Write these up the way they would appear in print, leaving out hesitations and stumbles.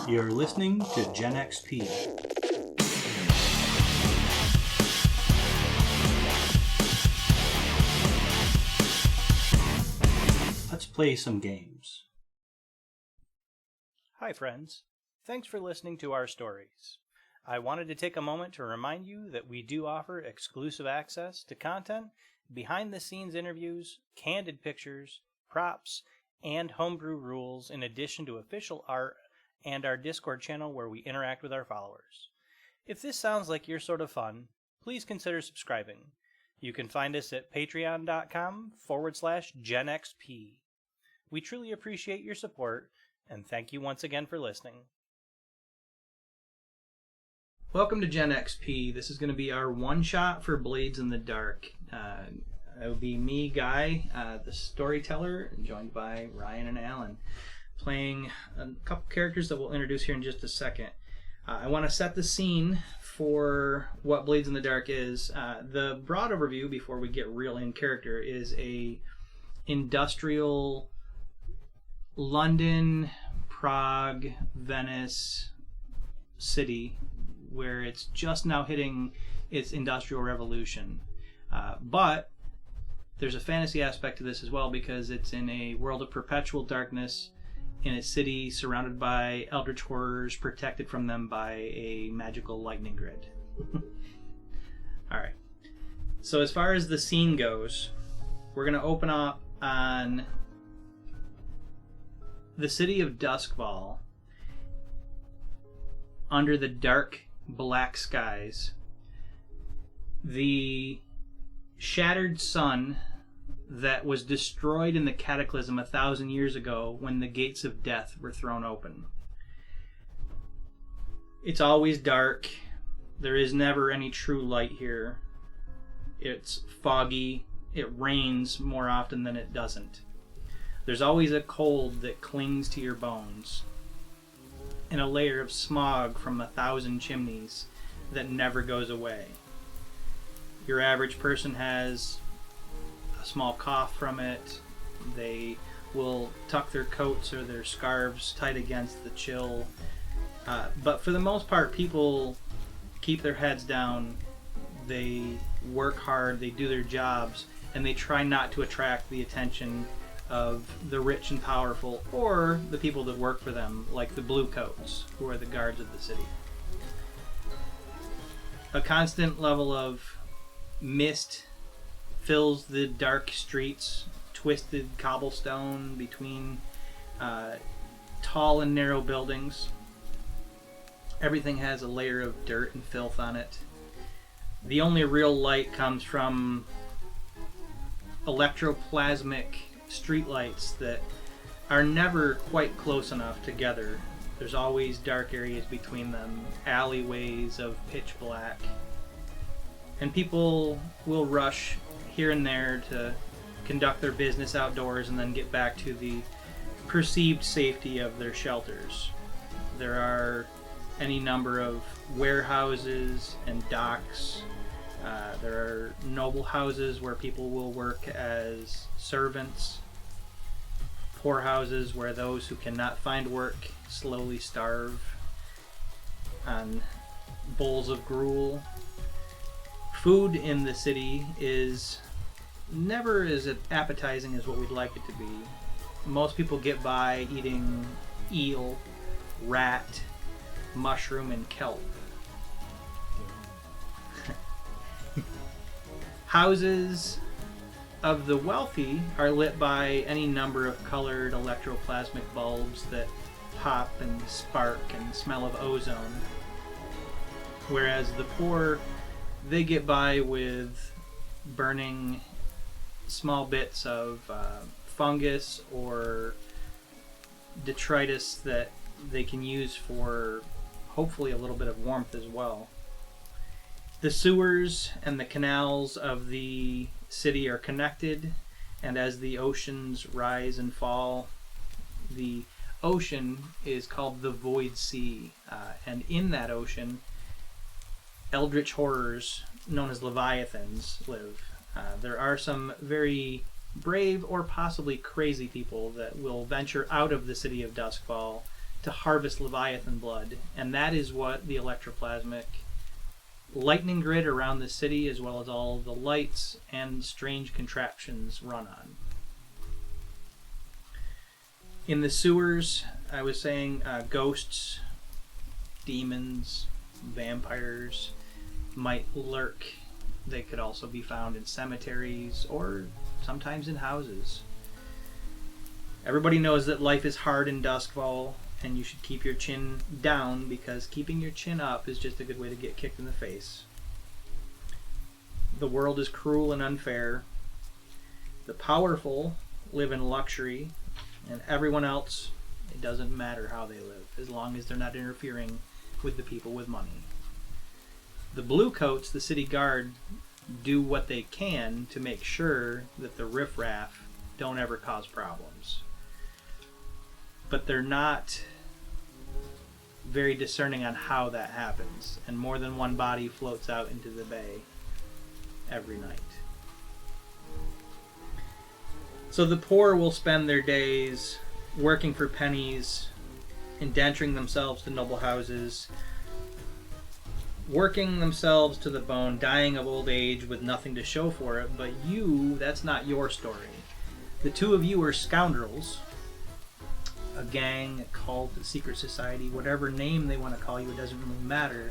You're listening to Gen XP. Let's play some games. Hi friends, thanks for listening to our stories. I wanted to take a moment to remind you that we do offer exclusive access to content, behind-the-scenes interviews, candid pictures, props, and homebrew rules, in addition to official art and our Discord channel where we interact with our followers. If this sounds like your sort of fun, please consider subscribing. You can find us at patreon.com/GenXP. We truly appreciate your support, and thank you once again for listening. Welcome to Gen XP. This is going to be our one-shot for Blades in the Dark. It will be me, Guy, the storyteller, joined by Ryan and Alan, playing a couple characters that we'll introduce here in just a second. I want to set the scene for what Blades in the Dark is. The broad overview, before we get real in character, is a industrial London, Prague, Venice city where it's just now hitting its industrial revolution. But there's a fantasy aspect to this as well, because it's in a world of perpetual darkness, in a city surrounded by eldritch horrors, protected from them by a magical lightning grid. Alright. So as far as the scene goes, we're going to open up on the city of Duskvol, under the dark black skies. The shattered sun that was destroyed in the cataclysm 1,000 years ago when the gates of death were thrown open. It's always dark. There is never any true light here. It's foggy. It rains more often than it doesn't. There's always a cold that clings to your bones, and a layer of smog from 1,000 chimneys that never goes away. Your average person has a small cough from it. They will tuck their coats or their scarves tight against the chill. But for the most part, people keep their heads down. They work hard, they do their jobs, and they try not to attract the attention of the rich and powerful, or the people that work for them, like the blue coats, who are the guards of the city. A constant level of mist fills the dark streets, twisted cobblestone between tall and narrow buildings. Everything has a layer of dirt and filth on it. The only real light comes from elctroplasmic streetlights that are never quite close enough together. There's always dark areas between them, alleyways of pitch black. And people will rush here and there to conduct their business outdoors and then get back to the perceived safety of their shelters. There are any number of warehouses and docks. There are noble houses where people will work as servants. Poorhouses where those who cannot find work slowly starve on bowls of gruel. Food in the city is never as appetizing as what we'd like it to be. Most people get by eating eel, rat, mushroom, and kelp. Houses of the wealthy are lit by any number of colored electroplasmic bulbs that pop and spark and smell of ozone. Whereas the poor, they get by with burning small bits of fungus or detritus that they can use for hopefully a little bit of warmth as well. The sewers and the canals of the city are connected, and as the oceans rise and fall, the ocean is called the Void Sea, and in that ocean, eldritch horrors known as leviathans live. There are some very brave or possibly crazy people that will venture out of the city of Duskvol to harvest Leviathan blood, and that is what the elctroplasmic lightning grid around the city, as well as all the lights and strange contraptions, run on. In the sewers, I was saying ghosts, demons, vampires might lurk. They could also be found in cemeteries or sometimes in houses. Everybody knows that life is hard in Duskvol, and you should keep your chin down, because keeping your chin up is just a good way to get kicked in the face. The world is cruel and unfair. The powerful live in luxury, and everyone else, it doesn't matter how they live, as long as they're not interfering with the people with money. The Bluecoats, the city guard, do what they can to make sure that the riffraff don't ever cause problems. But they're not very discerning on how that happens, and more than one body floats out into the bay every night. So the poor will spend their days working for pennies, indenturing themselves to noble houses, working themselves to the bone, dying of old age with nothing to show for it. But you, that's not your story. The two of you are scoundrels. A gang, a cult, a secret society, whatever name they want to call you, it doesn't really matter.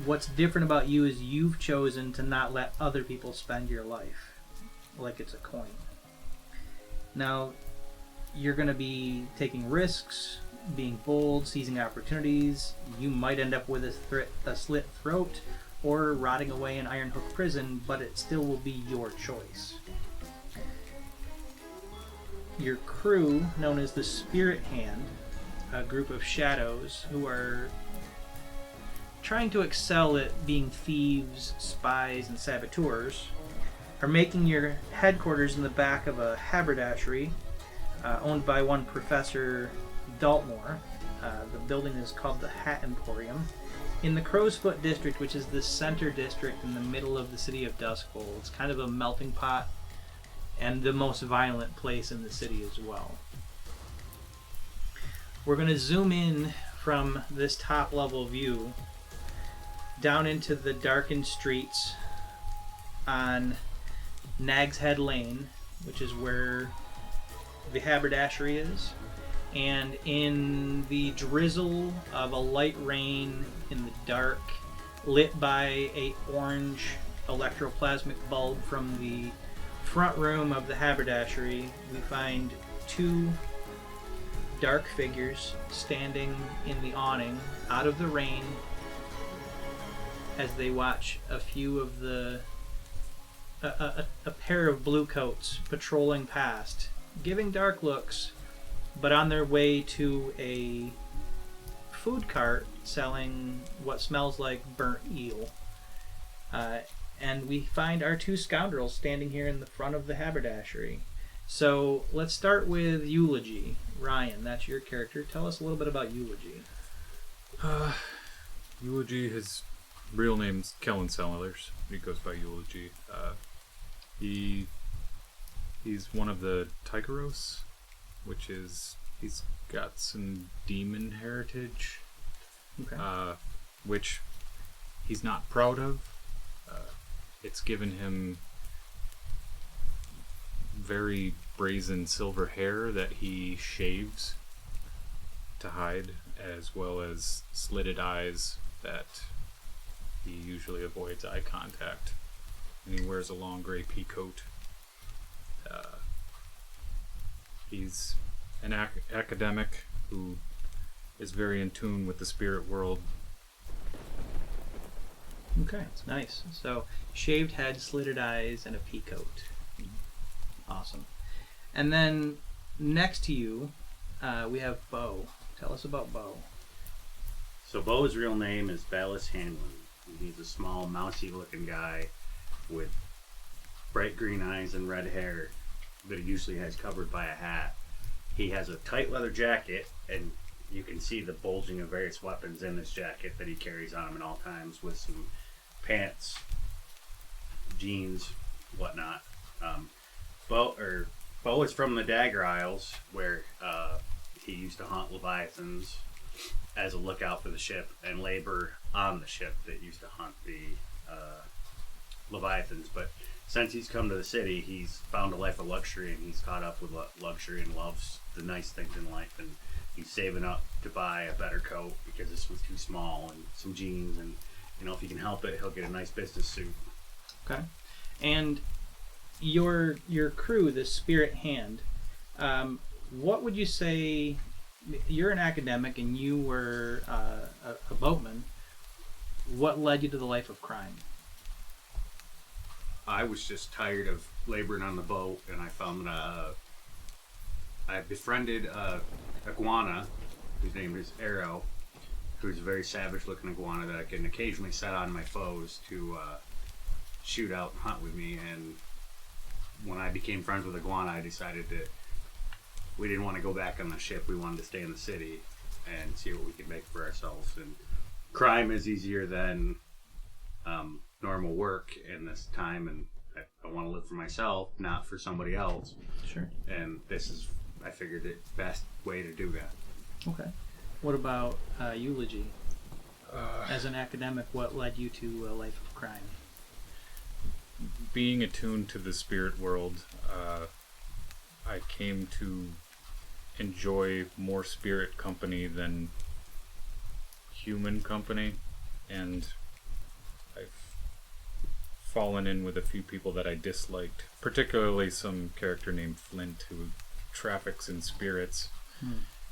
What's different about you is you've chosen to not let other people spend your life like it's a coin. Now, you're going to be taking risks, being bold, seizing opportunities. You might end up with a slit throat or rotting away in Iron Hook prison, but it still will be your choice. Your crew, known as the Spirit Hand, a group of shadows who are trying to excel at being thieves, spies, and saboteurs, are making your headquarters in the back of a haberdashery owned by one Professor Daltmore. The building is called the Hat Emporium, in the Crow's Foot district, which is the center district in the middle of the city of Duskvol. It's kind of a melting pot and the most violent place in the city as well. We're going to zoom in from this top level view down into the darkened streets on Nag's Head Lane, which is where the haberdashery is. And in the drizzle of a light rain in the dark, lit by a orange electroplasmic bulb from the front room of the haberdashery, we find two dark figures standing in the awning out of the rain as they watch a few of the a pair of Bluecoats patrolling past, giving dark looks, but on their way to a food cart selling what smells like burnt eel. And we find our two scoundrels standing here in the front of the haberdashery. So let's start with Eulogy. Ryan, that's your character. Tell us a little bit about Eulogy. Eulogy, his real name's Kellen Sellers. He goes by Eulogy. He's one of the Tykeros, which is, he's got some demon heritage, Okay. Which he's not proud of. It's given him very brazen silver hair that he shaves to hide, as well as slitted eyes that he usually avoids eye contact. And he wears a long gray pea coat. He's an academic who is very in tune with the spirit world. Okay, nice. So, shaved head, slitted eyes, and a pea coat. Awesome. And then, next to you, we have Bo. Tell us about Bo. So Bo's real name is Ballas Hanlon. He's a small, mousy-looking guy with bright green eyes and red hair that he usually has covered by a hat. He has a tight leather jacket, and you can see the bulging of various weapons in this jacket that he carries on him at all times, with some pants, jeans, whatnot. Bo is from the Dagger Isles, where he used to hunt leviathans as a lookout for the ship and labor on the ship that used to hunt the leviathans. But since he's come to the city, he's found a life of luxury, and he's caught up with luxury and loves the nice things in life. And he's saving up to buy a better coat because this was too small, and some jeans, and if he can help it, he'll get a nice business suit. Okay. And your crew, the Spirit Hand, what would you say? You're an academic and you were a boatman. What led you to the life of crime? I was just tired of laboring on the boat, and I found that I befriended a iguana whose name is Arrow, who's a very savage-looking iguana that I can occasionally set on my foes to shoot out and hunt with me. And when I became friends with iguana, I decided that we didn't want to go back on the ship. We wanted to stay in the city and see what we could make for ourselves. And crime is easier than normal work in this time, and I want to live for myself, not for somebody else. Sure. And this is, I figured, the best way to do that. Okay. What about eulogy? As an academic, what led you to a life of crime? Being attuned to the spirit world, I came to enjoy more spirit company than human company, and I've fallen in with a few people that I disliked, particularly some character named Flint who traffics in spirits.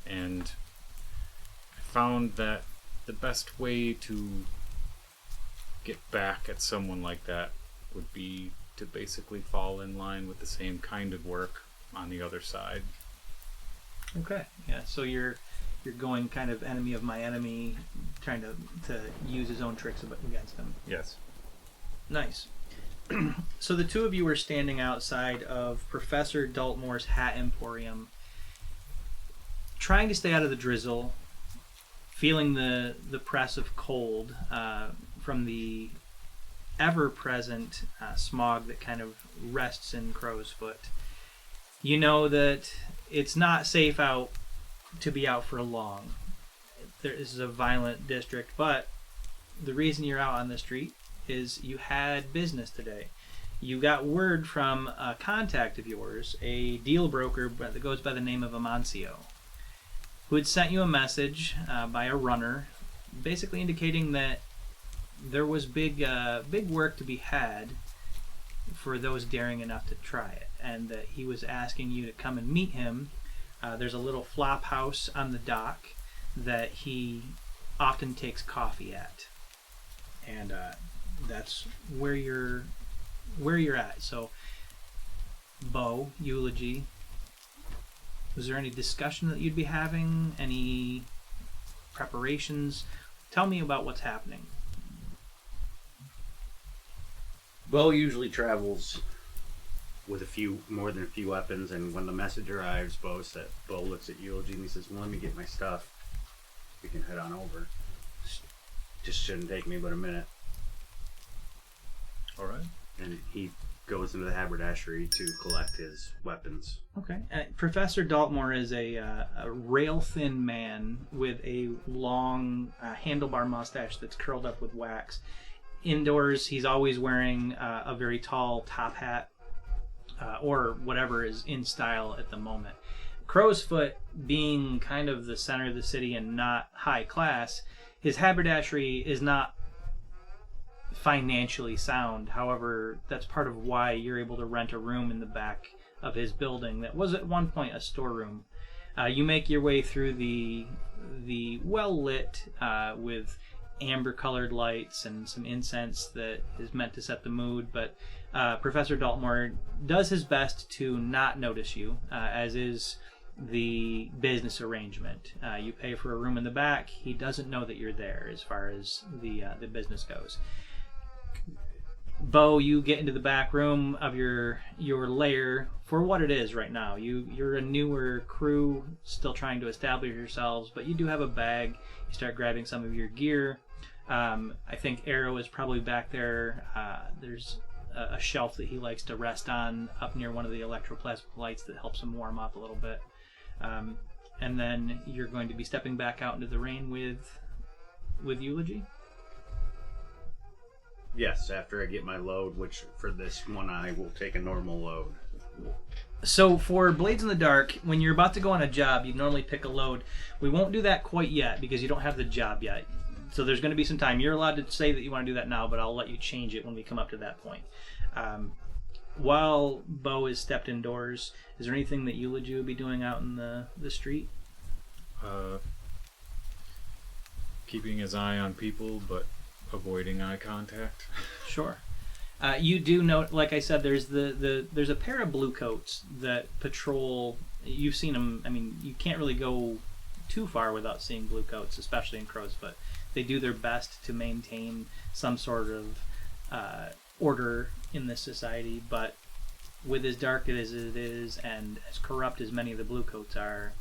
And I found that the best way to get back at someone like that would be to basically fall in line with the same kind of work on the other side. Okay. Yeah. So you're going kind of enemy of my enemy, trying to use his own tricks against him. Yes. Nice. So the two of you were standing outside of Professor Daltmore's Hat Emporium, trying to stay out of the drizzle, feeling the press of cold from the ever-present smog that kind of rests in Crow's Foot. You know that it's not safe to be out for long. This is a violent district, but the reason you're out on the street is you had business today. You got word from a contact of yours, a deal broker that goes by the name of Amancio, who had sent you a message by a runner, basically indicating that there was big work to be had for those daring enough to try it, and that he was asking you to come and meet him. There's a little flop house on the dock that he often takes coffee at, and that's where you're at. So, Bo, eulogy. Was there any discussion that you'd be having? Any preparations? Tell me about what's happening. Bo usually travels with more than a few weapons, and when the message arrives, Bo looks at Eulogy and he says, "Well, let me get my stuff. We can head on over. Just shouldn't take me but a minute." All right. And he goes into the haberdashery to collect his weapons. Okay. Professor Daltmore is a rail-thin man with a long handlebar mustache that's curled up with wax. Indoors, he's always wearing a very tall top hat or whatever is in style at the moment. Crow's Foot, being kind of the center of the city and not high class, his haberdashery is not financially sound. However, that's part of why you're able to rent a room in the back of his building that was at one point a storeroom. You make your way through the well lit with amber-colored lights and some incense that is meant to set the mood, but Professor Daltmore does his best to not notice you, as is the business arrangement. You pay for a room in the back. He doesn't know that you're there as far as the business goes. Bo, you get into the back room of your lair for what it is right now. You're a newer crew, still trying to establish yourselves, but you do have a bag. You start grabbing some of your gear. I think Arrow is probably back there. There's a shelf that he likes to rest on up near one of the elctroplasmic lights that helps him warm up a little bit. and then you're going to be stepping back out into the rain with Eulogy? Yes, after I get my load, which for this one I will take a normal load. So for Blades in the Dark, when you're about to go on a job, you normally pick a load. We won't do that quite yet because you don't have the job yet. So there's going to be some time. You're allowed to say that you want to do that now, but I'll let you change it when we come up to that point. While Bo is stepped indoors, is there anything that Eulogy would be doing out in the street? Keeping his eye on people, but avoiding eye contact. Sure. You do note, like I said, there's there's a pair of blue coats that patrol. You've seen them. I mean, you can't really go too far without seeing blue coats, especially in Crowsfoot. They do their best to maintain some sort of order in this society, but with as dark as it is and as corrupt as many of the blue coats are,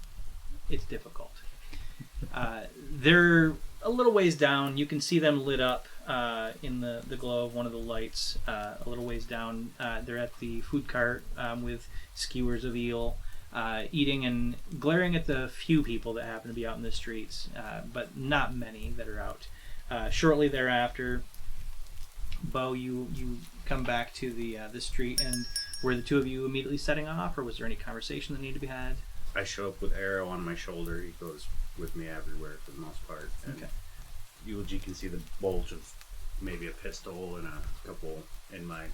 it's difficult. They're a little ways down. You can see them lit up in the glow of one of the lights a little ways down. They're at the food cart with skewers of eel, eating and glaring at the few people that happen to be out in the streets, but not many that are out. Shortly thereafter, Bo, you come back to the street, and were the two of you immediately setting off, or was there any conversation that needed to be had? I show up with Arrow on my shoulder. He goes with me everywhere for the most part. And Okay. Eulogy can see the bulge of maybe a pistol and a couple in my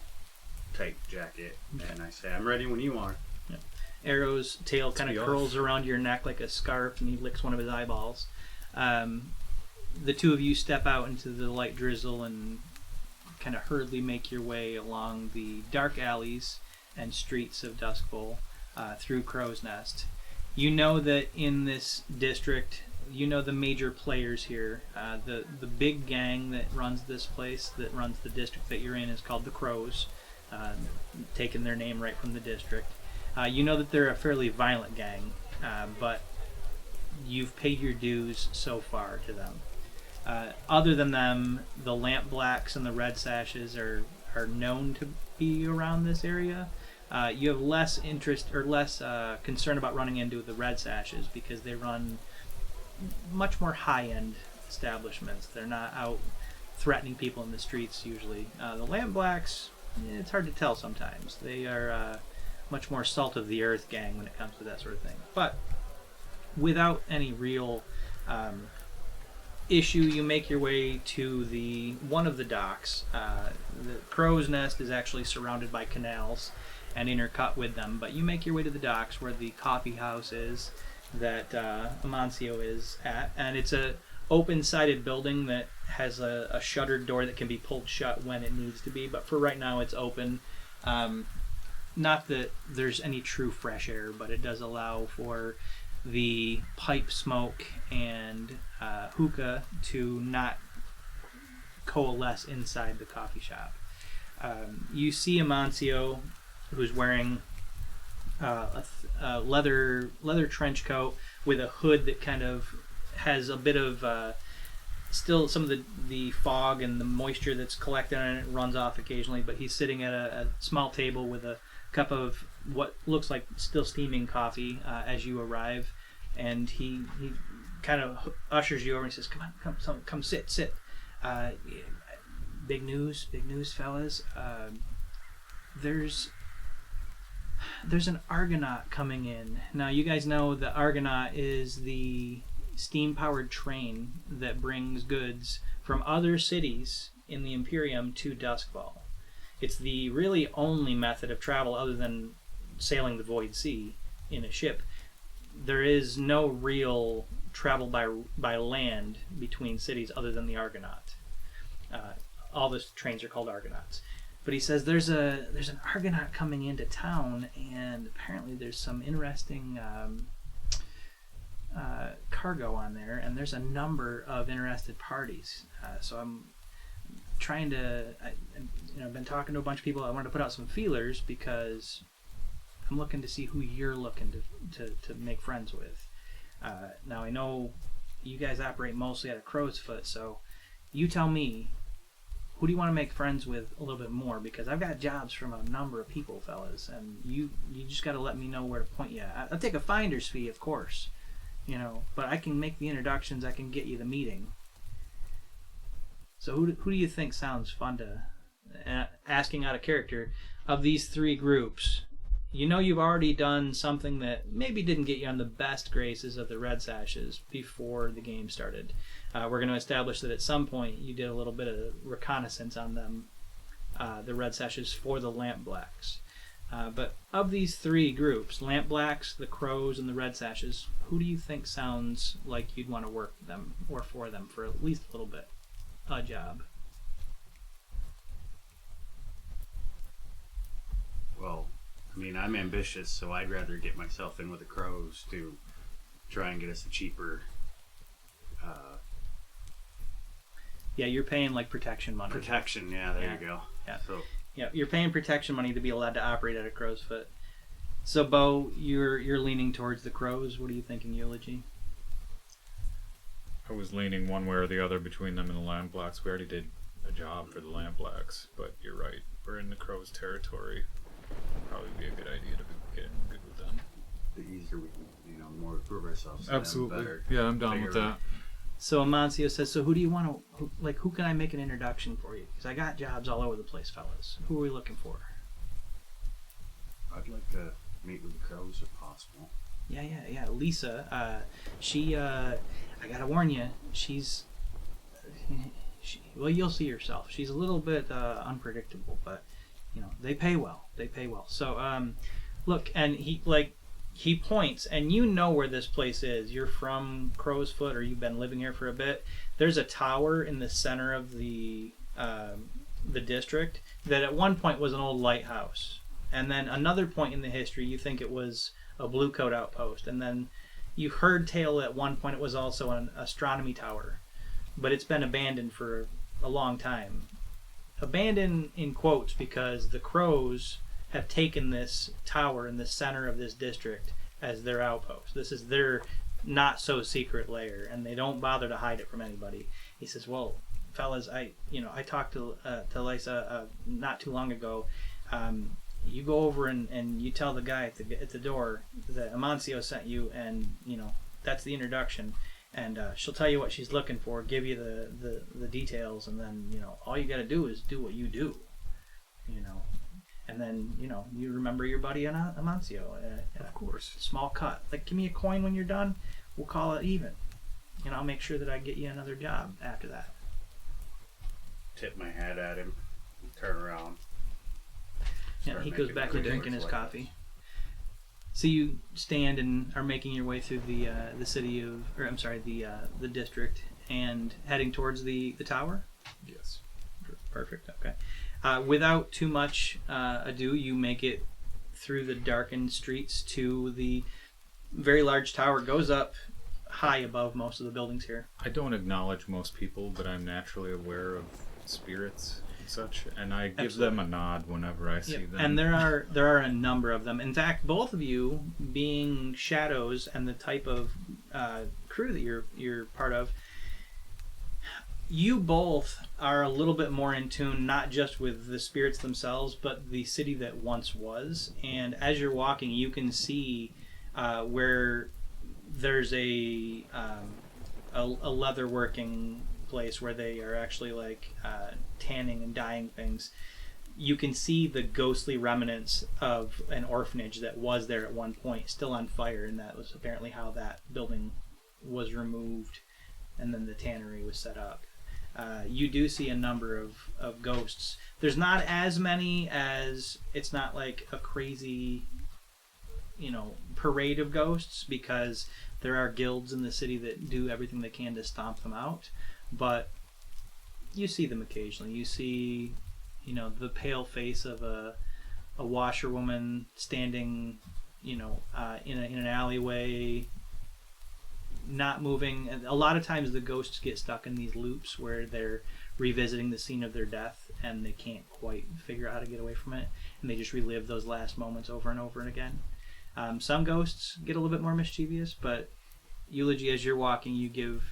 tight jacket. Okay. And I say, I'm ready when you are. Yeah. Arrow's tail kind be of off. curls around your neck like a scarf, and he licks one of his eyeballs. The two of you step out into the light drizzle and kind of hurriedly make your way along the dark alleys and streets of Duskvol through Crow's Nest. You know that in this district, you know the major players here. The big gang that runs this place, that runs the district that you're in, is called the Crows, taking their name right from the district. You know that they're a fairly violent gang, but you've paid your dues so far to them. Other than them, the Lamp Blacks and the Red Sashes are known to be around this area. You have less interest or less concern about running into the Red Sashes because they run much more high-end establishments. They're not out threatening people in the streets usually. The Lamp Blacks, it's hard to tell sometimes. They are much more salt of the earth gang when it comes to that sort of thing. But without any real issue, you make your way to one of the docks. The Crow's Nest is actually surrounded by canals and intercut with them, but you make your way to the docks where the coffee house is that Amancio is at, and it's a open-sided building that has a shuttered door that can be pulled shut when it needs to be, but for right now it's open. Not that there's any true fresh air, but it does allow for the pipe smoke and hookah to not coalesce inside the coffee shop. You see Amancio, who's wearing a leather trench coat with a hood that kind of has a bit of still some of the fog and the moisture that's collected on it runs off occasionally, but he's sitting at a small table with a cup of what looks like still steaming coffee as you arrive, and he kind of ushers you over and says, come sit. Big news, fellas. There's an Argonaut coming in. Now, you guys know the Argonaut is the steam-powered train that brings goods from other cities in the Imperium to Duskvol. It's the really only method of travel other than sailing the Void Sea in a ship. There is no real travel by land between cities other than the Argonaut. All the trains are called Argonauts. But he says there's an Argonaut coming into town, and apparently there's some interesting cargo on there, and there's a number of interested parties. So I'm trying to, I've been talking to a bunch of people. I wanted to put out some feelers because I'm looking to see who you're looking to make friends with. Now I know you guys operate mostly out of Crowsfoot, so you tell me, who do you want to make friends with a little bit more? Because I've got jobs from a number of people, fellas, and you just got to let me know where to point you at. I'll take a finder's fee, of course, but I can make the introductions. I can get you the meeting. So who do you think sounds fun to asking out of character of these three groups? You've already done something that maybe didn't get you on the best graces of the Red Sashes before the game started. We're going to establish that at some point you did a little bit of reconnaissance on them, the Red Sashes, for the Lamp Blacks. But of these three groups, Lamp Blacks, the Crows, and the Red Sashes, who do you think sounds like you'd want to work with them or for them for at least a little bit? A job. Well, I mean, I'm ambitious, so I'd rather get myself in with the Crows to try and get us a cheaper... Yeah, you're paying like protection money. Protection, yeah, there you go. Yeah. So, yeah, you're paying protection money to be allowed to operate at a Crow's Foot. So, Bo, you're leaning towards the Crows. What are you thinking, Eulogy? I was leaning one way or the other between them and the Lamp Blacks. We already did a job for the Lamp Blacks, but you're right. We're in the Crows' territory. Probably be a good idea to get good with them. the easier we can, more prove ourselves. Absolutely. Better. Yeah, I'm down with that. So Amancio says, so who do you want to, who can I make an introduction for you? Because I got jobs all over the place, fellas. Who are we looking for? I'd like to meet with the Crows if possible. Yeah. Lisa, she, I gotta warn you, well, you'll see yourself. She's a little bit unpredictable, but, they pay well. So, look, and he points, and you know where this place is. You're from Crow's Foot, or you've been living here for a bit. There's a tower in the center of the district that at one point was an old lighthouse. And then another point in the history, you think it was a blue coat outpost. And then you heard tale at one point it was also an astronomy tower. But it's been abandoned for a long time. Abandoned in quotes because the Crows have taken this tower in the center of this district as their outpost. This is their not so secret lair, and they don't bother to hide it from anybody. He says, well, fellas, I talked to Lisa not too long ago. You go over and you tell the guy at the door that Amancio sent you, and that's the introduction, and she'll tell you what she's looking for, give you the details, and then all you got to do is do what you do, and then you remember your buddy Amancio. Of course. Small cut, like give me a coin when you're done. We'll call it even. I'll make sure that I get you another job after that. Tip my hat at him, and turn around. Yeah, he goes back to drinking his coffee. So you stand and are making your way through the district and heading towards the tower? Yes. Perfect, okay. Without too much ado, you make it through the darkened streets to the very large tower. It goes up high above most of the buildings here. I don't acknowledge most people, but I'm naturally aware of spirits and such, and I give them a nod whenever I see them. And there are a number of them. In fact, both of you, being shadows and the type of crew that you're part of, you both are a little bit more in tune, not just with the spirits themselves, but the city that once was. And as you're walking, you can see where there's a leatherworking place where they are actually tanning and dyeing things. You can see the ghostly remnants of an orphanage that was there at one point, still on fire, and that was apparently how that building was removed, and then the tannery was set up. You do see a number of ghosts. There's not as many as, it's not like a crazy parade of ghosts, because there are guilds in the city that do everything they can to stomp them out. But you see them occasionally. You see, the pale face of a washerwoman standing, in an alleyway, not moving. And a lot of times the ghosts get stuck in these loops where they're revisiting the scene of their death and they can't quite figure out how to get away from it, and they just relive those last moments over and over and again. Some ghosts get a little bit more mischievous, but Eulogy, as you're walking, you give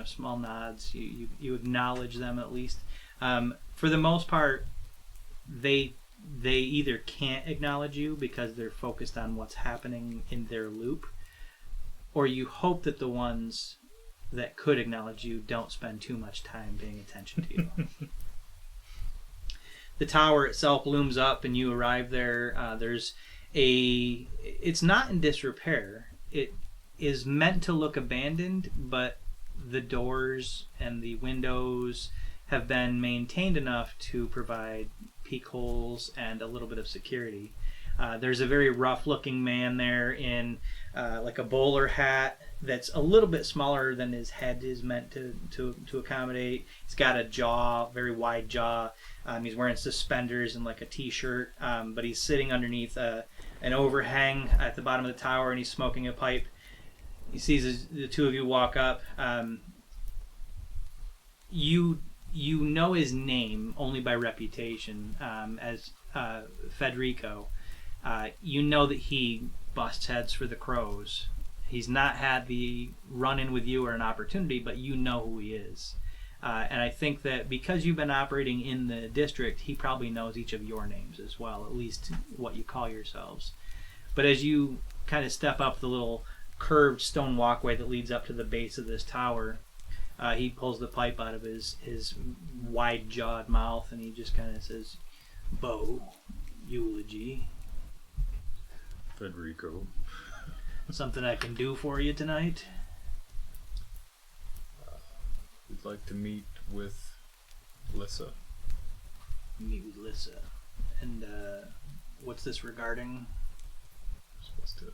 small nods. You acknowledge them at least. For the most part, they either can't acknowledge you because they're focused on what's happening in their loop, or you hope that the ones that could acknowledge you don't spend too much time paying attention to you. The tower itself looms up, and you arrive there. It's not in disrepair. It is meant to look abandoned, but the doors and the windows have been maintained enough to provide peek holes and a little bit of security. There's a very rough-looking man there in like a bowler hat that's a little bit smaller than his head is meant to accommodate. He's got a jaw, very wide jaw. He's wearing suspenders and like a t-shirt, but he's sitting underneath an overhang at the bottom of the tower, and he's smoking a pipe. He sees the two of you walk up. You know his name only by reputation as Federico. You know that he busts heads for the crows. He's not had the run-in with you or an opportunity, but you know who he is. And I think that because you've been operating in the district, he probably knows each of your names as well, at least what you call yourselves. But as you kind of step up the little curved stone walkway that leads up to the base of this tower, he pulls the pipe out of his wide-jawed mouth, and he just kind of says, "Bo, eulogy. Federico. Something I can do for you tonight?" We'd like to meet with Lissa. Meet with Lissa. And what's this regarding? Supposed to.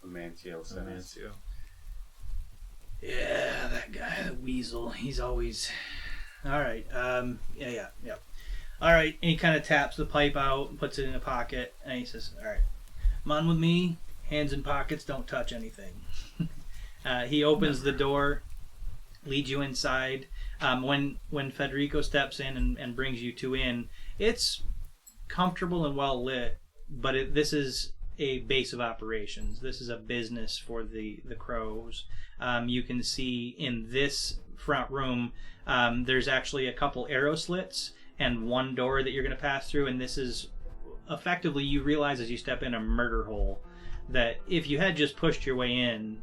Amancio says. Amancio. Yeah, that guy, the weasel. He's always... Alright, yeah. Alright, and he kind of taps the pipe out and puts it in a pocket, and he says, "Alright, come on with me. Hands in pockets, don't touch anything." He opens the door, leads you inside. When Federico steps in and brings you two in, it's comfortable and well lit, but this is a base of operations. This is a business for the crows. You can see in this front room, there's actually a couple arrow slits and one door that you're going to pass through, and this is effectively, you realize as you step in, a murder hole, that if you had just pushed your way in,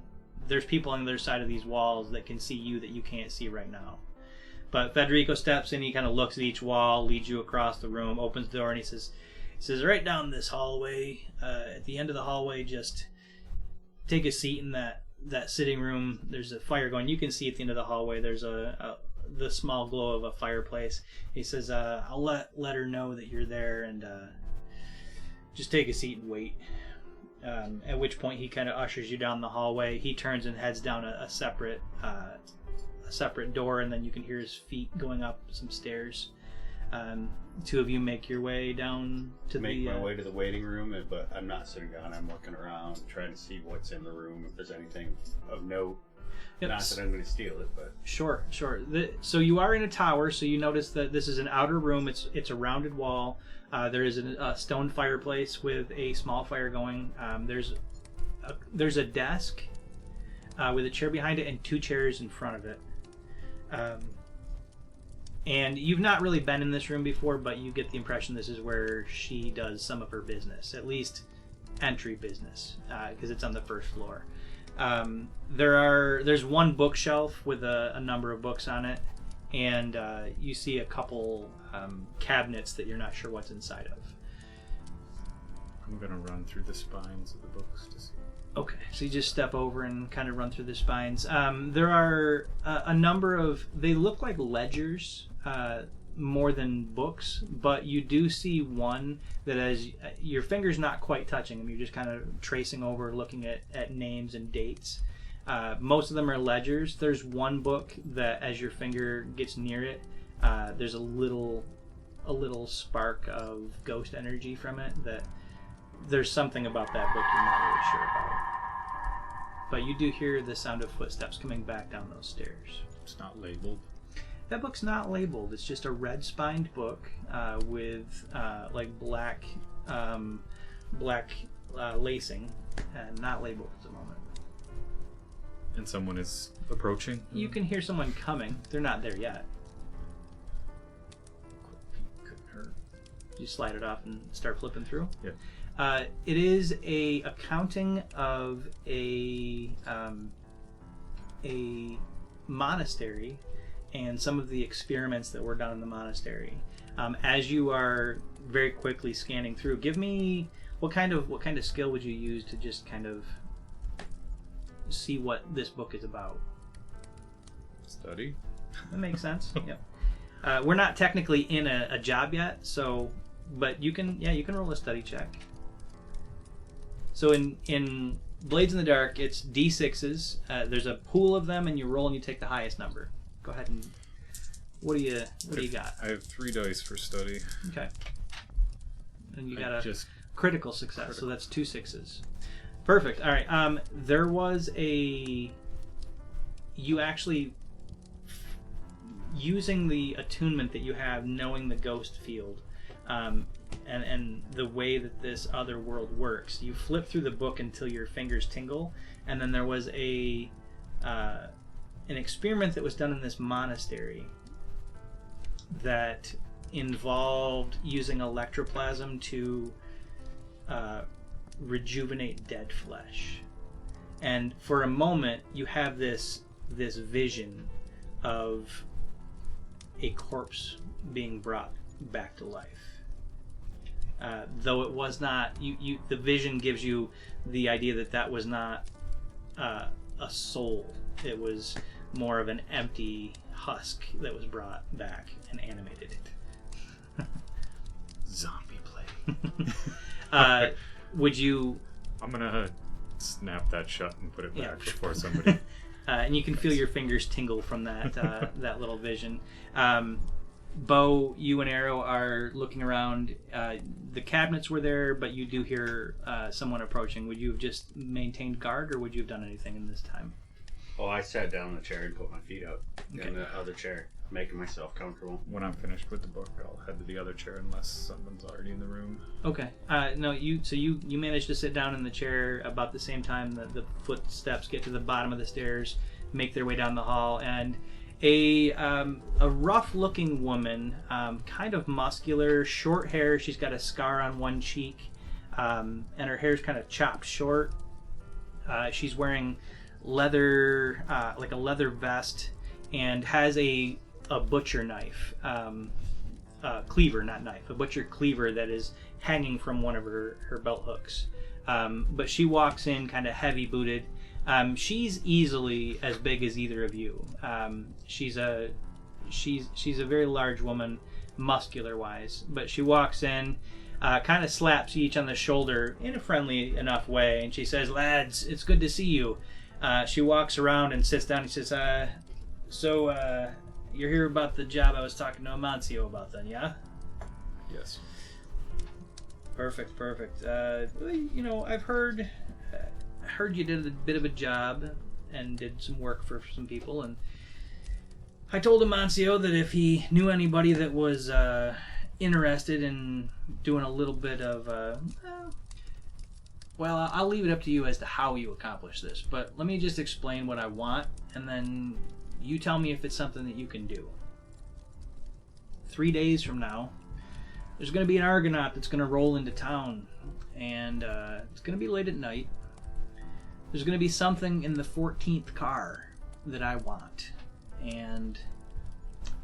there's people on the other side of these walls that can see you that you can't see right now. But Federico steps in, he kind of looks at each wall, leads you across the room, opens the door, and he says, "Right down this hallway, at the end of the hallway, just take a seat in that sitting room. There's a fire going. You can see at the end of the hallway, there's the small glow of a fireplace." He says, "I'll let her know that you're there, and just take a seat and wait." At which point he kind of ushers you down the hallway. He turns and heads down a separate door, and then you can hear his feet going up some stairs. Two of you make your way down to my way to the waiting room, but I'm not sitting down. I'm looking around, trying to see what's in the room, if there's anything of note. Yep. Not that I'm going to steal it, but... Sure. So you are in a tower, so you notice that this is an outer room. It's a rounded wall. There is a stone fireplace with a small fire going. There's a desk with a chair behind it and two chairs in front of it. And you've not really been in this room before, but you get the impression this is where she does some of her business, at least entry business, because it's on the first floor. There's one bookshelf with a number of books on it, and you see a couple cabinets that you're not sure what's inside of. I'm gonna run through the spines of the books to see. Okay, so you just step over and kind of run through the spines. There are a number of, they look like ledgers more than books, but you do see one that as your finger's not quite touching them, you're just kind of tracing over, looking at names and dates. Most of them are ledgers. There's one book that as your finger gets near it, there's a little spark of ghost energy from it, that there's something about that book you're not really sure about. But you do hear the sound of footsteps coming back down those stairs. It's not labeled. That book's not labeled. It's just a red-spined book with like black lacing, and not labeled at the moment. And someone is approaching? You can hear someone coming. They're not there yet. Couldn't hurt. You slide it off and start flipping through. Yeah. It is a accounting of a monastery and some of the experiments that were done in the monastery. As you are very quickly scanning through, give me what kind of skill would you use to just kind of see what this book is about? Study. That makes sense. Yep. We're not technically in a job yet, so but you can roll a study check. So in Blades in the Dark, it's D6s. There's a pool of them, and you roll and you take the highest number. Go ahead and what do you got? I have 3 dice for study. Okay. And you got just critical success, so that's 2 6s. Perfect. All right. There was you actually using the attunement that you have, knowing the ghost field, and the way that this other world works. You flip through the book until your fingers tingle, and then there was an experiment that was done in this monastery that involved using electroplasm to rejuvenate dead flesh. And for a moment, you have this vision of a corpse being brought back to life. Though it was not, the vision gives you the idea that was not a soul. It was more of an empty husk that was brought back and animated it. Zombie play. Would you? I'm gonna snap that shut and put it back before somebody. And you can feel your fingers tingle from that that little vision. Bo, you and Arrow are looking around. The cabinets were there, but you do hear someone approaching. Would you have just maintained guard, or would you have done anything in this time? Oh, I sat down in the chair and put my feet up in the other chair, making myself comfortable. When I'm finished with the book, I'll head to the other chair unless someone's already in the room. Okay. No, you managed to sit down in the chair about the same time that the footsteps get to the bottom of the stairs, make their way down the hall, and a rough-looking woman, kind of muscular, short hair. She's got a scar on one cheek, and her hair's kind of chopped short. She's wearing leather, like a leather vest, and has a butcher knife, cleaver, not knife, a butcher cleaver that is hanging from one of her belt hooks. But she walks in kind of heavy booted. She's easily as big as either of you. She's a very large woman, muscular wise, but she walks in, kind of slaps you each on the shoulder in a friendly enough way, and she says, "Lads, it's good to see you." She walks around and sits down and says, "So you're here about the job I was talking to Amancio about then, yeah?" Yes. Perfect. I've heard you did a bit of a job and did some work for some people, and I told Amancio that if he knew anybody that was interested in doing a little bit of well, I'll leave it up to you as to how you accomplish this, but let me just explain what I want, and then you tell me if it's something that you can do. 3 days from now, there's going to be an Argonaut that's going to roll into town, and it's going to be late at night. There's going to be something in the 14th car that I want, and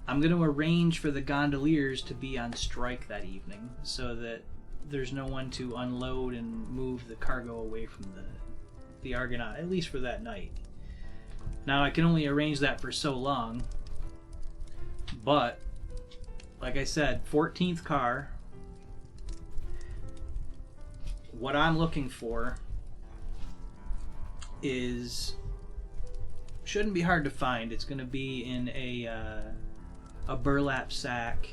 I'm going to arrange for the gondoliers to be on strike that evening so that there's no one to unload and move the cargo away from the Argonaut, at least for that night. Now, I can only arrange that for so long, but like I said, 14th car. What I'm looking for shouldn't be hard to find. It's going to be in a burlap sack.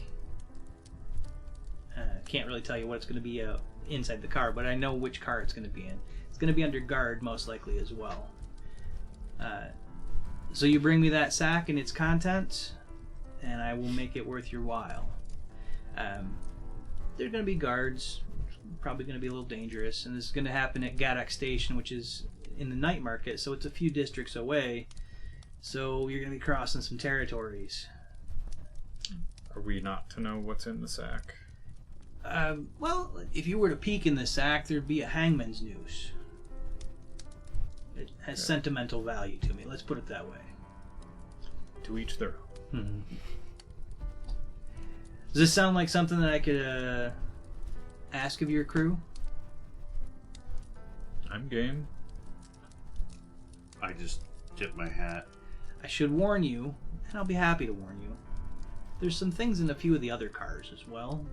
Can't really tell you what it's going to be inside the car, but I know which car it's going to be in. It's going to be under guard, most likely, as well. So you bring me that sack and its contents, and I will make it worth your while. There are going to be guards. It's probably going to be a little dangerous, and this is going to happen at Gadak Station, which is in the night market, so it's a few districts away. So you're going to be crossing some territories. Are we not to know what's in the sack? Well, if you were to peek in the sack, there'd be a hangman's noose. It has sentimental value to me. Let's put it that way. To each their own. Does this sound like something that I could ask of your crew? I'm game. I just tip my hat. I should warn you, and I'll be happy to warn you. There's some things in a few of the other cars as well.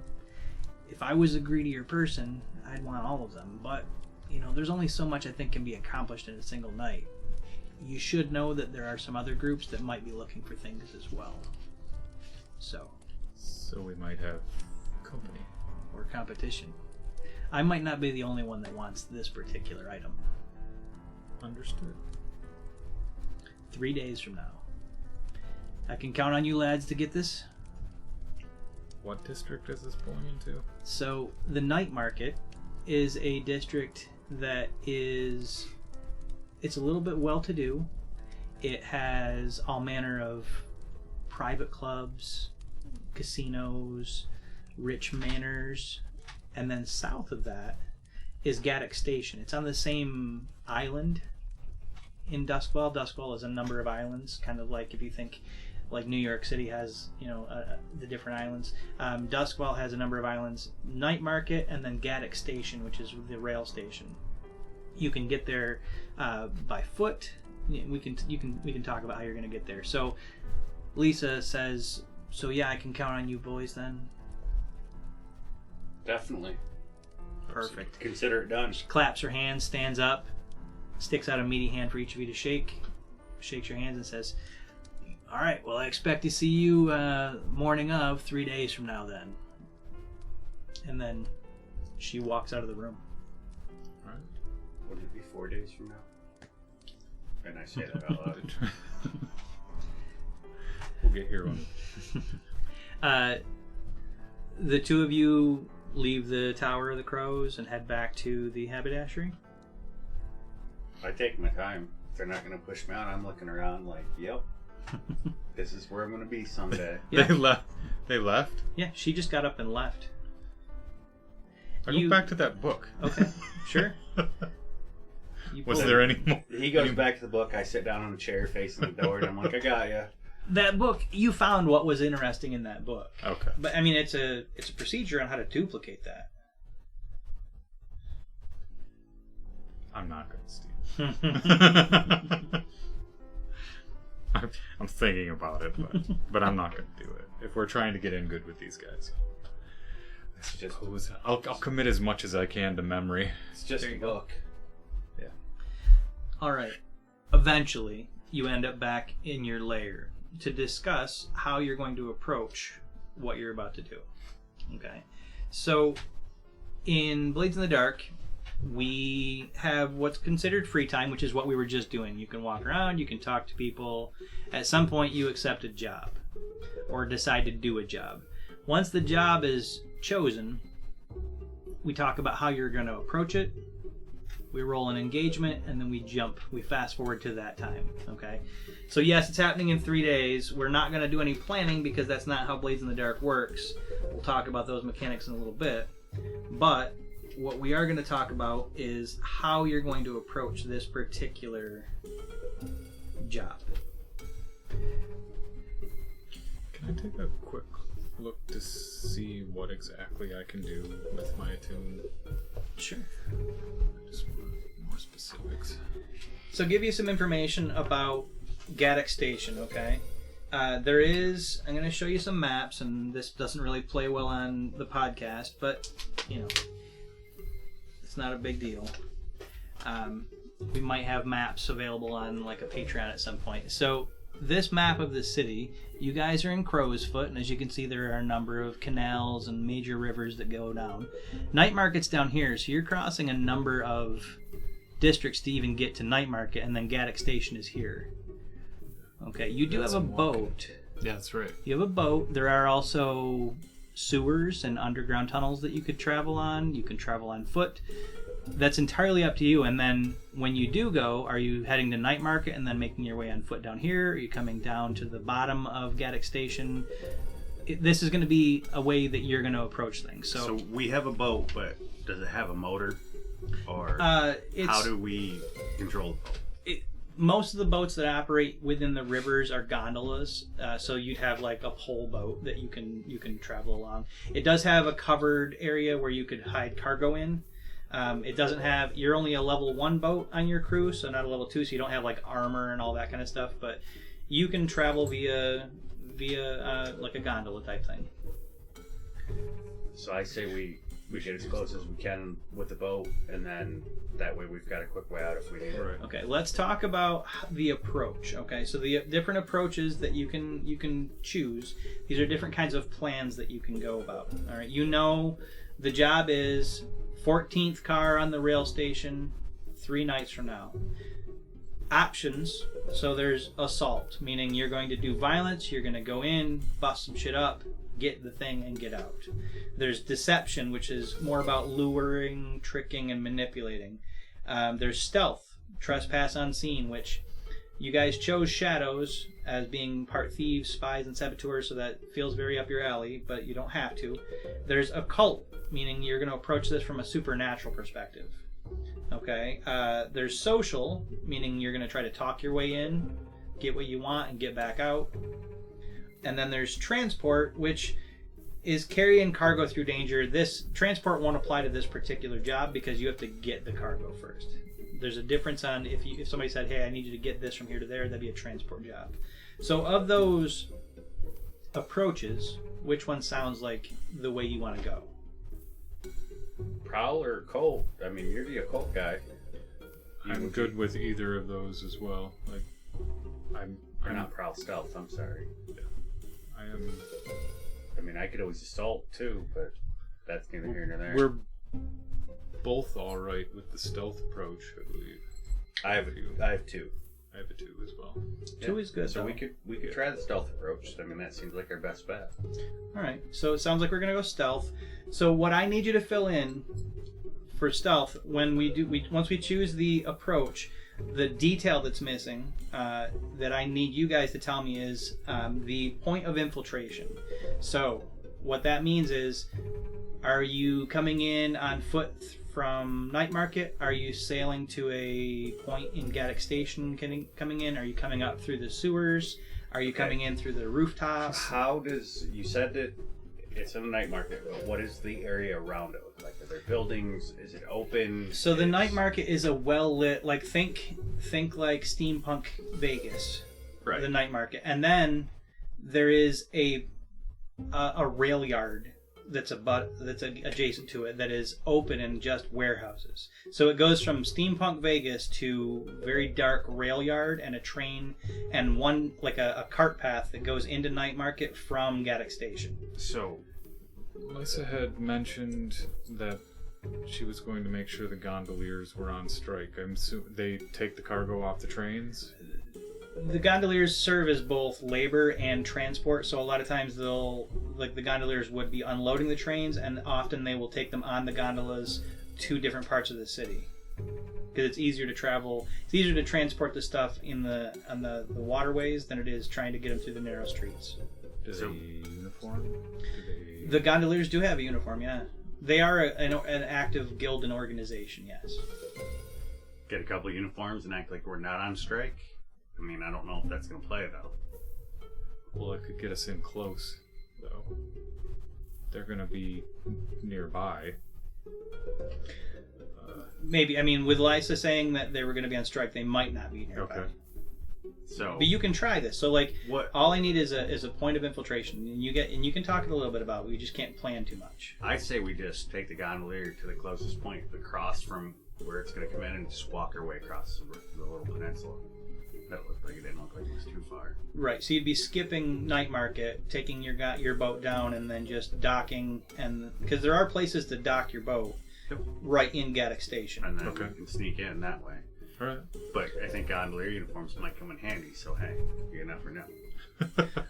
If I was a greedier person, I'd want all of them, but, there's only so much I think can be accomplished in a single night. You should know that there are some other groups that might be looking for things as well. So we might have company. Or competition. I might not be the only one that wants this particular item. Understood. 3 days from now. I can count on you lads to get this. What district is this pulling into? So, the night market is a district that is... It's a little bit well-to-do. It has all manner of private clubs, casinos, rich manors, and then south of that is Gaddock Station. It's on the same island in Duskvol. Duskvol is a number of islands, kind of like if you think like New York City has, the different islands. Duskvol has a number of islands. Night Market, and then Gaddock Station, which is the rail station. You can get there by foot. We can talk about how you're going to get there. So Lisa says, "So yeah, I can count on you boys then." Definitely. Perfect. Consider it done. She claps her hands, stands up, sticks out a meaty hand for each of you to shake. Shakes your hands and says, "All right, well, I expect to see you morning of 3 days from now then." And then she walks out of the room. All right. Would it be 4 days from now? And I say that out loud. We'll get here on. The two of you leave the Tower of the Crows and head back to the haberdashery. I take my time. If they're not going to push me out, I'm looking around like, yep, this is where I'm going to be someday. Yeah. They left? Yeah, she just got up and left. I go back to that book. Okay, sure. Was there any more? He goes back to the book. I sit down on a chair facing the door, and I'm like, I got ya. That book, you found what was interesting in that book. Okay. But, I mean, it's a procedure on how to duplicate that. I'm not going to steal. I'm thinking about it, but I'm not going to do it. If we're trying to get in good with these guys. I'll commit as much as I can to memory. It's just a book. Yeah. All right. Eventually, you end up back in your lair to discuss how you're going to approach what you're about to do. Okay. So, in Blades in the Dark, we have what's considered free time, which is what we were just doing. You can walk around, you can talk to people. At some point, you accept a job or decide to do a job. Once the job is chosen, we talk about how you're going to approach it. We roll an engagement, and then we fast forward to that time, okay? So yes, it's happening in 3 days. We're not going to do any planning because that's not how Blades in the Dark works. We'll talk about those mechanics in a little bit. But what we are going to talk about is how you're going to approach this particular job. Can I take a quick look to see what exactly I can do with my attune? Sure. I just want more specifics. So give you some information about Gaddock Station, okay? I'm going to show you some maps, and this doesn't really play well on the podcast, but, it's not a big deal. We might have maps available on, like, a Patreon at some point. So this map of the city, you guys are in Crow's Foot, and as you can see, there are a number of canals and major rivers that go down. Night Market's down here, so you're crossing a number of districts to even get to Night Market, and then Gaddock Station is here. Okay, you do have a boat. Yeah, that's right. You have a boat. There are also sewers and underground tunnels that you could travel on. You can travel on foot. That's entirely up to you. And then when you do go, are you heading to Night Market and then making your way on foot down here? Are you coming down to the bottom of Gaddock Station? this is going to be a way that you're going to approach things. So we have a boat, but does it have a motor? Or it's, how do we control the boat? Most of the boats that operate within the rivers are gondolas, so you'd have like a pole boat that you can travel along. It does have a covered area where you could hide cargo in. It doesn't have. You're only a level 1 boat on your crew, so not a level 2, so you don't have like armor and all that kind of stuff. But you can travel via like a gondola type thing. So I say we get as close as we can with the boat, and then that way we've got a quick way out if we need it. Okay, let's talk about the approach. Okay, so the different approaches that you can choose. These are different kinds of plans that you can go about. All right, you know the job is 14th car on the rail station 3 nights from now. Options, so there's assault, meaning you're going to do violence, you're going to go in, bust some shit up, get the thing, and get out. There's deception, which is more about luring, tricking, and manipulating. There's stealth, trespass unseen, which you guys chose shadows as being part thieves, spies, and saboteurs, so that feels very up your alley, but you don't have to. There's occult, meaning you're going to approach this from a supernatural perspective. Okay. There's social, meaning you're going to try to talk your way in, get what you want, and get back out. And then there's transport, which is carrying cargo through danger. This transport won't apply to this particular job because you have to get the cargo first. There's a difference on if somebody said, hey, I need you to get this from here to there, that'd be a transport job. So of those approaches, which one sounds like the way you want to go? Prowl or occult? I mean, you're the occult guy. I'm good with either of those as well. Like, I'm not prowl stealth. I'm sorry. I am. I mean, I could always assault too, but that's neither here nor there. We're both all right with the stealth approach, I believe. I have 2. I have a 2 as well. 2 is good. So though. we could try the stealth approach. I mean, that seems like our best bet. All right. So it sounds like we're gonna go stealth. So what I need you to fill in for stealth when once we choose the approach, the detail that's missing that I need you guys to tell me is the point of infiltration. So what that means is, are you coming in on foot from Night Market? Are you sailing to a point in Gaddock Station coming in? Are you coming up through the sewers? Are you coming in through the rooftops? How does... You said that it's in the Night Market, but what is the area around it look like? Are there buildings? Is it open? So the Night Market is a well-lit... Like, think like steampunk Vegas. Right. The Night Market. And then there is a rail yard that's adjacent to it that is open and just warehouses. So it goes from steampunk Vegas to very dark rail yard and a train and one like a cart path that goes into Night Market from Gaddock Station. So Lisa had mentioned that she was going to make sure the gondoliers were on strike. I'm assuming they take the cargo off the trains. The gondoliers serve as both labor and transport, so a lot of times the gondoliers would be unloading the trains, and often they will take them on the gondolas to different parts of the city. Because it's easier to travel, it's easier to transport the stuff on the waterways than it is trying to get them through the narrow streets. Do they uniform? The gondoliers do have a uniform, yeah. They are an active guild and organization, yes. Get a couple of uniforms and act like we're not on strike? I mean, I don't know if that's going to play, though. Well, it could get us in close, though. They're going to be nearby. Maybe. I mean, with Lysa saying that they were going to be on strike, they might not be nearby. Okay. So, but you can try this. So, like, what? All I need is a point of infiltration, and you can talk a little bit about it. We just can't plan too much. I say we just take the gondolier to the closest point across from where it's going to come in and just walk our way across the little peninsula. That looked like it didn't look like it was too far. Right. So you'd be skipping Night Market, taking your boat down, and then just docking, and because there are places to dock your boat right in Gaddock Station. And then we can sneak in that way. All right. But I think gondolier uniforms might come in handy, so hey, you never know.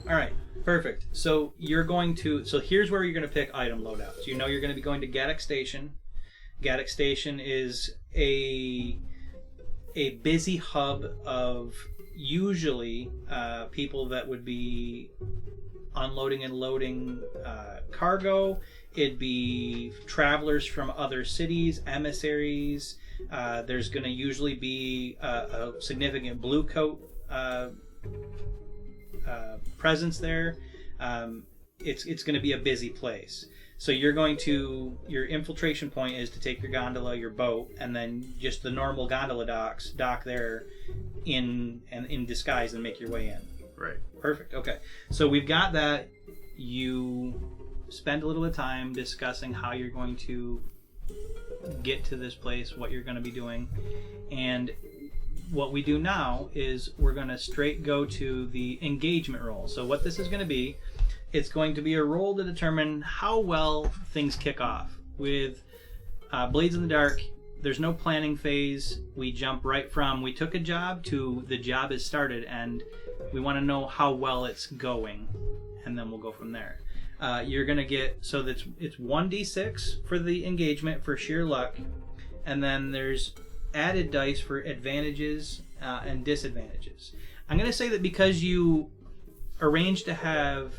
All right, perfect. So you're going to. So here's where you're going to pick item loadouts. You know you're going to be going to Gaddock Station. Gaddock Station is a busy hub of usually people that would be unloading and loading cargo. It'd be travelers from other cities, emissaries. There's going to usually be a significant blue coat presence there. It's going to be a busy place. So your infiltration point is to take your gondola, your boat, and then just the normal gondola dock there in disguise and make your way in. Right. Perfect. Okay. So we've got that. You spend a little bit of time discussing how you're going to get to this place, what you're going to be doing, and what we do now is we're going to straight go to the engagement roll. So what this is going to be, it's going to be a roll to determine how well things kick off. With Blades in the Dark, there's no planning phase. We jump right from we took a job to the job is started, and we want to know how well it's going, and then we'll go from there. You're going to get, so that's it's 1d6 for the engagement for sheer luck, and then there's added dice for advantages and disadvantages. I'm going to say that because you arranged to have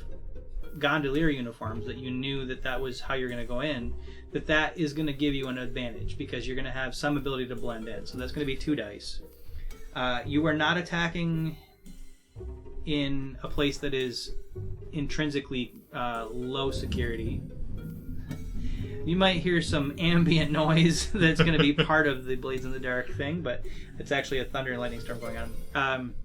gondolier uniforms, that you knew that was how you're going to go in, that is going to give you an advantage because you're going to have some ability to blend in. So that's going to be 2 dice. You are not attacking in a place that is intrinsically low security. You might hear some ambient noise that's going to be part of the Blades in the Dark thing, but it's actually a thunder and lightning storm going on.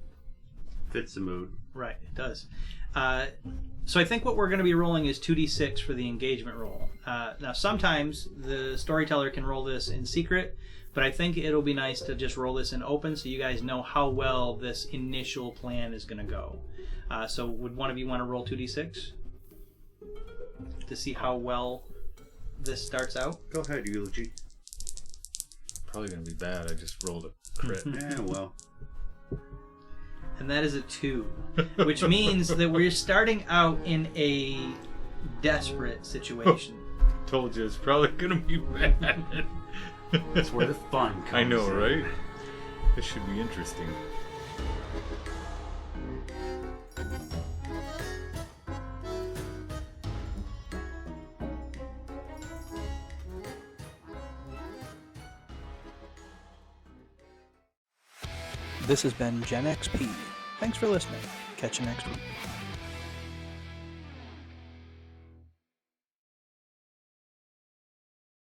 Fits the mood. Right, it does. So I think what we're going to be rolling is 2d6 for the engagement roll. Now, sometimes the storyteller can roll this in secret, but I think it'll be nice to just roll this in open so you guys know how well this initial plan is going to go. So would one of you want to roll 2d6 to see how well this starts out? Go ahead, Eulogy. Probably gonna be bad. I just rolled a crit. Yeah, well. And that is a 2, which means that we're starting out in a desperate situation. Told you it's probably gonna be bad. That's where the fun comes I know, in. right? This should be interesting. This has been Gen XP. Thanks for listening. Catch you next week.